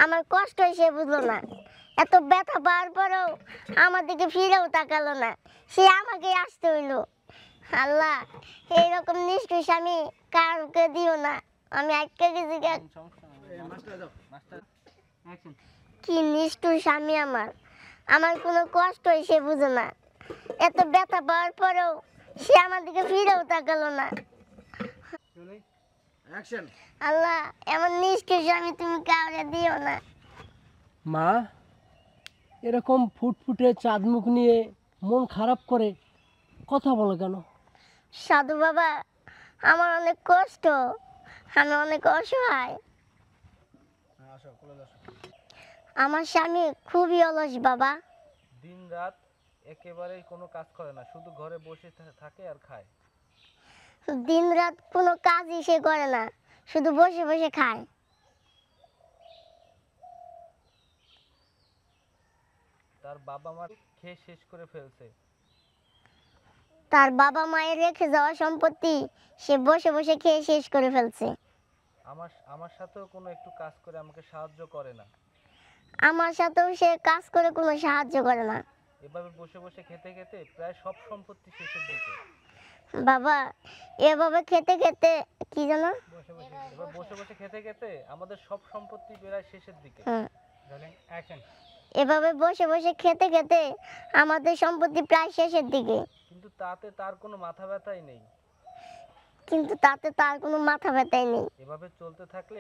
আমার কষ্ট সে বুঝলো না। এত ব্যথা পাওয়ার পরেও আমার দিকে ফিরেও তাকালো না। সে আমাকে আসতে হইলো। আল্লাহ, এইরকম নিষ্ঠুর স্বামী কাউকে দিও না। আমি আটকে গেছি। কি নিষ্ঠুর স্বামী আমার। আমার কোনো কষ্ট সে বুঝে না। এত ব্যথা পাওয়ার পরেও সে আমার দিকে ফিরেও তাকালো না। আল্লাহ, এমন নিষ্ঠুর স্বামী তুমি কাউকে দিও না। মা, এরকম ফুটফুটে চাঁদ মুখ নিয়ে মন খারাপ করে কথা বলো কেন? সাধু বাবা, আমার অনেক কষ্ট, আমি অনেক অসহায়। আমার স্বামী খুবই অলস বাবা। দিন রাত একেবারেই কোনো কাজ করে না, শুধু ঘরে বসে থাকে আর খায়। দিন রাত কোনো কাজই সে করে না, শুধু বসে বসে খায়। তার বাবা মা খেয়ে শেষ করে ফেলছে। তার বাবা মায়ের রেখে যাওয়া সম্পত্তি সে বসে বসে খেয়ে শেষ করে ফেলছে। আমার সাথেও কোনো একটু কাজ করে আমাকে সাহায্য করে না। আমার সাথেও সে কাজ করে কোনো সাহায্য করে না। এভাবে বসে বসে খেতে খেতে প্রায় সব সম্পত্তি শেষের দিকে। বাবা, এভাবে খেতে খেতে কি জানো, এবার বসে বসে খেতে খেতে আমাদের সব সম্পত্তি প্রায় শেষের দিকে। এভাবে বসে বসে খেতে খেতে আমাদের সম্পত্তি প্রায় শেষের দিকে। কিন্তু তাতে তার কোনো মাথা ব্যথাই নেই। এভাবে চলতে থাকলে